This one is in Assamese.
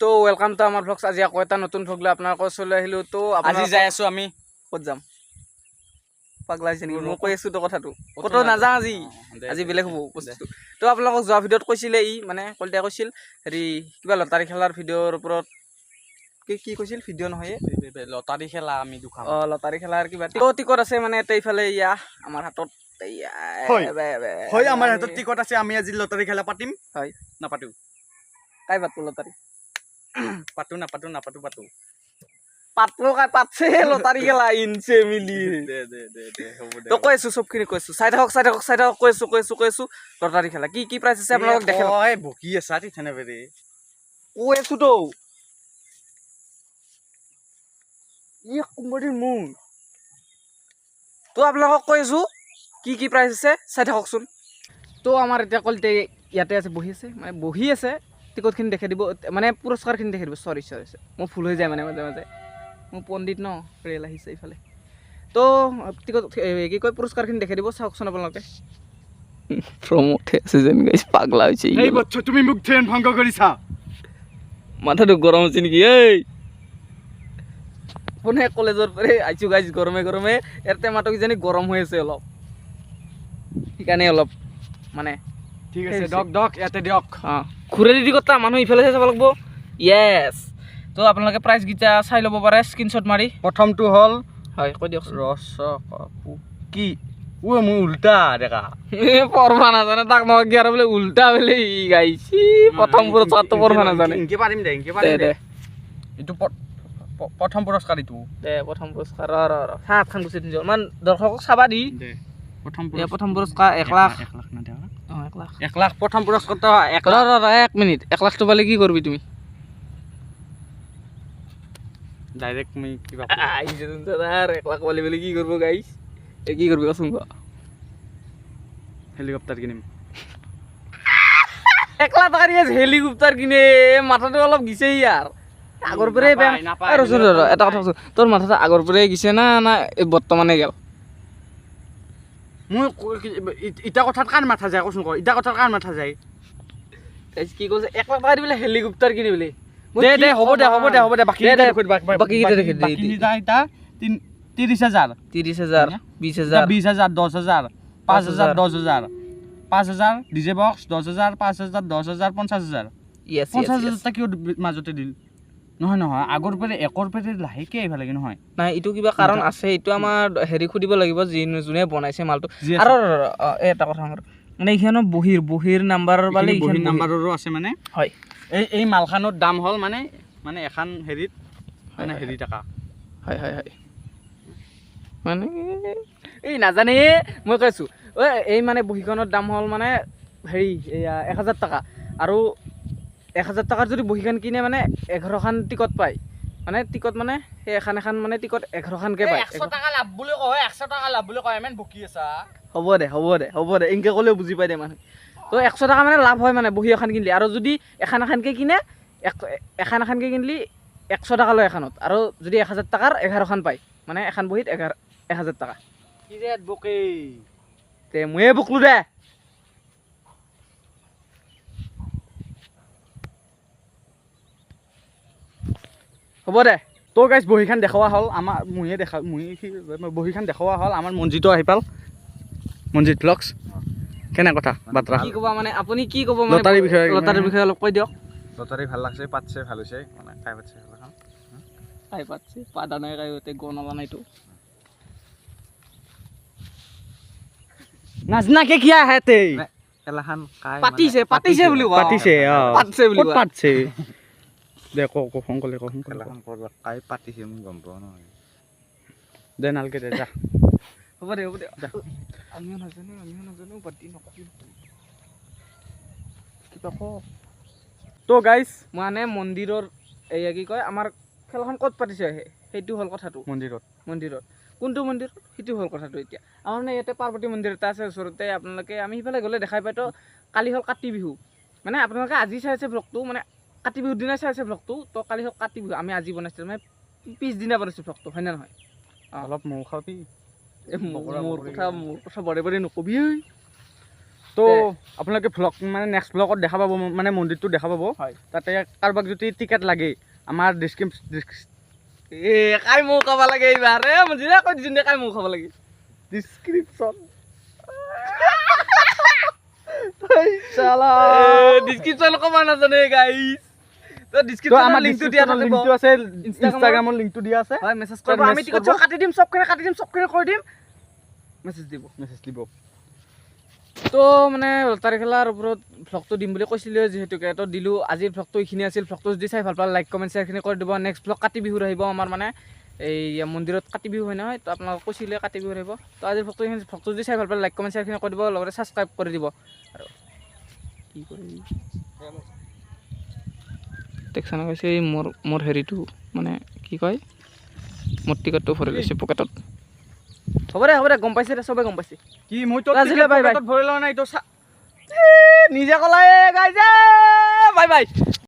তো ওয়েলকাম টু আমাৰ ভ্লগস। আজি আকৌ এটা নতুন ভ্লগ লৈ আপোনালোকৰ ওচৰলৈ আহিলোঁ। তো আজি যাই আছো আমি ক'ত যাম? পাগলা হৈছে নেকি? মই কৈ আছোঁ তো কথাটো, ক'তো নাযাওঁ আজি। আজি বেলেগ হ'ব বস্তুটো। তো আপোনালোকক যোৱা ভিডিঅ'ত কৈছিলে মানে কলিতাই কৈছিল হেৰি কিবা লটাৰী খেলাৰ ভিডিঅ'ৰ ওপৰত কি কৈছিল? ভিডিঅ' নহয় লটাৰী খেলা আমি দুখান লটাৰী খেলাৰ কিবা টিকট আছে মানে এইফালে আমাৰ হাতত হয় আমাৰ হাতত টিকট আছে। আমি আজি লটাৰী খেলা পাতিম। হয় নাপাতো কাই পাতব লটাৰী? নাপাতো পাতছে লটাৰী খেলা ইনছে মিলি তো কৈ আছো চবখিনি কৈছো। চাই থাকক কৈ আছো লটাৰী খেলা কি প্ৰাইচ আছে আপোনালোকক দেখে বকি আছা তিথানে বেৰে কৈ আছো তো কোম্পানীৰ মোৰ তো আপোনালোকক কৈ আছো কি প্ৰাইচ আছে চাই থাককচোন। তো আমাৰ এতিয়া কলিতে ইয়াতে আছে মানে বহি আছে টিকটখিনি দেখাই দিব মানে পুৰস্কাৰখিনি দেখাই দিব। চৰি মোৰ ভুল হৈ যায় মানে মাজে মাজে, মোৰ পণ্ডিত ন ৰেল আহিছে এইফালে। তো টিকট কি কয় পুৰস্কাৰখিনি দেখাই দিব, চাওকচোন আপোনালোকে। প্ৰমোটে আছে যেন গাইছ, পাগলা হৈছে এই বচ্চা তুমি মোক ট্ৰেইন ভংগ কৰিছা। মাথাটো গৰম হৈছে নেকি? কোনে কলেজৰ পৰা আহিছো গাইছ গৰমে ইয়াৰ টেমাটো কিজানি গৰম হৈ আছে অলপ, সেইকাৰণে অলপ মানে ঠিক আছে দক ইয়াতে দিয়ক। ঘূৰাই দি কথা মানুহ ইফালে চাই চাব লাগিব। য়েছ তো আপোনালোকে প্ৰাইচকেইটা চাই ল'ব পাৰে স্ক্ৰীনশ্বট মাৰি। প্ৰথমটো হ'ল হয় কৈ দিয়ক। কি মোৰ উল্টা দেখা পঢ়বা নাজানে তাক নকি আৰু বোলে উল্টা বোলে গাইছি। প্ৰথম পুৰস্কাৰটো পঢ়বা নাজানে। ইনকে পাৰিম দে এইটো প্ৰথম পুৰস্কাৰ। এইটো প্ৰথম পুৰস্কাৰ সাত খান গুচি দিন ইমান দৰ্শকক চাবা দি প্ৰথম পুৰস্কাৰ 1 লাখ। 1 লাখ প্ৰথম পুৰস্কাৰটো 1 মিনিট 1 লাখটো পালে কি কৰবি তুমি? ডাইৰেক্ট মই কিবা 1 লাখ পালে বোলে কি কৰব গাইছ? কি কৰবি কচোন? হেলিকপ্টাৰ কিনিম। 1 লাখ টকা দিয়ে হেলিকপ্টাৰ কিনে? মাথাটো অলপ গিছে ইয়াৰ আগৰ পৰাই বেয়া। এটা কথা কৈছো, তোৰ মাথাটো আগৰ পৰাই গিছে না বৰ্তমানে গেল? মই ইটা কথাত কাৰ মাথা যায় কচোন? ইটা কথাত কাৰ মাথা যায়? কি কৈছে 1 লাখ টকা দি বোলে হেলিকপ্টাৰ কিনি বোলে? দে হ'ব দে বাকী দে 30,000 20,000 20,000 10,000 5,000 10,000 5,000 ডিজে বক্স 10,000 5,000 10,000 50,000 50,000 কিয় মাজতে দিল? নহয় আগৰ পৰা একৰ পৰা লাহেকে আহিব লাগে নহয়। নাই এইটো কিবা কাৰণ আছে, এইটো আমাৰ হেৰি সুধিব লাগিব যোনে বনাইছে মালটো। আৰু এটা কথা মানে এইখানৰ বহিৰ নাম্বাৰৰ বালে বহিৰ নাম্বাৰৰো আছে মানে। হয় এই মালখানৰ দাম হ'ল মানে এখন হেৰিত মানে হেৰি টকা। হয় মানে এই নাজানে মই কৈছোঁ এই মানে বহীখনৰ দাম হ'ল মানে হেৰি 1,000 টকা। আৰু 1,000 টকাৰ যদি বহীখন কিনে মানে 11খান টিকট পায়। মানে টিকট মানে সেই এখন মানে টিকট 11খানকৈ পায়। 100 টকা লাভ বুলি কয়, 100 টকা লাভ বুলি কয়। ইমান বকি আছা। হ'ব দে এনেকৈ ক'লেও বুজি পাই দে মানুহ। তো 100 টকা মানে লাভ হয় মানে বহী এখন কিনিলে। আৰু যদি এখানকৈ কিনে এখানকৈ কিনিলে 100 টকা লয় এখনত। আৰু যদি 1,000 টকাৰ 11খান পায় মানে এখন বহীত 1,000 টকা। কি ৰে বকে তে ময়ে বকলো দে। হ'ব দে তো গাইছ বহীখন দেখুওৱা হ'ল আমাৰ বহীখন দেখুওৱা হ'ল আমাৰ মঞ্জিতো আহি পাল। মঞ্জিত ব্লগছ কেনে কথা বাৰ্তা কি ক'বা মানে আপুনি কি ক'ব মানে লটাৰীৰ বিষয়ে অলপ কৈ দিয়ক। লটাৰী ভাল লাগছে, পাতছে ভাল হৈছে মানে খাই পাতছে পাদা নাই কাইতে গণলা নাইতো নাজনাকে কিয়া হেতে এলাখান পাতিছে বুলি কোৱা। পাতিছে বুলি কোৱা। পাতছে দে সোনকালে কাই পাতিছে মই গম পোৱা নহয়। দে নালকে দে যা। হ'ব দে আমিও নাজানো পাতি নকবি কিবা ক। তো গাইছ মানে মন্দিৰৰ কি কয় আমাৰ খেলখন ক'ত পাতিছে সেইটো হ'ল কথাটো। মন্দিৰত কোনটো মন্দিৰত সেইটো হ'ল কথাটো। এতিয়া আমাৰ মানে ইয়াতে পাৰ্বতী মন্দিৰ এটা আছে ওচৰতে। আপোনালোকে আমি সিফালে গ'লে দেখাই পাই। তো কালি হ'ল কাতি বিহু। মানে আপোনালোকে আজি চাইছে ভ্লগটো, মানে কাতি বিহুৰ দিনাই চাইছে ভ্লগটো। তো কালি হ'ল কাতি বিহু, আমি আজি বনাইছিলোঁ মানে পিছদিনা বনাইছোঁ ভ্লগটো, হয় নে নহয়? অলপ মৌ খাবি। মোৰ কথা বৰে নকবি। তো আপোনালোকে ভ্লগ মানে নেক্সট ভ্লগত দেখা পাব মানে মন্দিৰটো দেখা পাব হয় তাতে কাৰোবাক যদি টিকেট লাগে আমাৰ এ কাই মোক খাব লাগে এইবাৰ মন্দিৰে কৈ দিছোঁ কাই মোক খাব লাগে ডিছক্ৰিপশ্যন ডিছক্ৰিপশ্যন ক'ব নাজানে গাইছ তো ডিছক্ৰিপশ্যনৰ লিংকটো দিয়া থাকিব লিংকটো আছে ইনষ্টাগ্ৰামৰ লিংকটো দিয়া আছে হয় মেছেজ কৰিব আমি টিকট কাটি দিম চবখিনি কৰি দিম মেছেজ দিব তো মানে লটাৰী খেলাৰ ওপৰত ভ্লগটো দিম বুলি কৈছিলোঁ যিহেতুকে তো দিলোঁ আজিৰ ভ্লগটো এইখিনি আছিল ভ্লগটো যদি চাই ভাল পালে লাইক কমেণ্ট শ্বেয়াৰখিনি কৰি দিব নেক্সট ভ্লগ কাতি বিহুৰ আহিব আমাৰ মানে এই মন্দিৰত কাতি বিহু হয় নহয় তো আপোনালোকে কৈছিলে কাতি বিহুৰ আহিব তো আজিৰ ভ্লগটো যদি চাই ভাল পালে লাইক কমেণ্ট শ্বেয়াৰখিনি কৰি দিব লগতে ছাবস্ক্ৰাইব কৰি দিব আৰু কি কৰি টেকচানা কৈছে এই মোৰ হেৰিটো মানে কি কয় মোৰ টিকটটো ভৰি লৈছে পকেটত হ'ব দে গম পাইছে দে চবে গম পাইছে কি মই তো আজিলে bye bye. ভৰি লোৱা নাই তো নিজে ক'লা গাইছে বাই বাই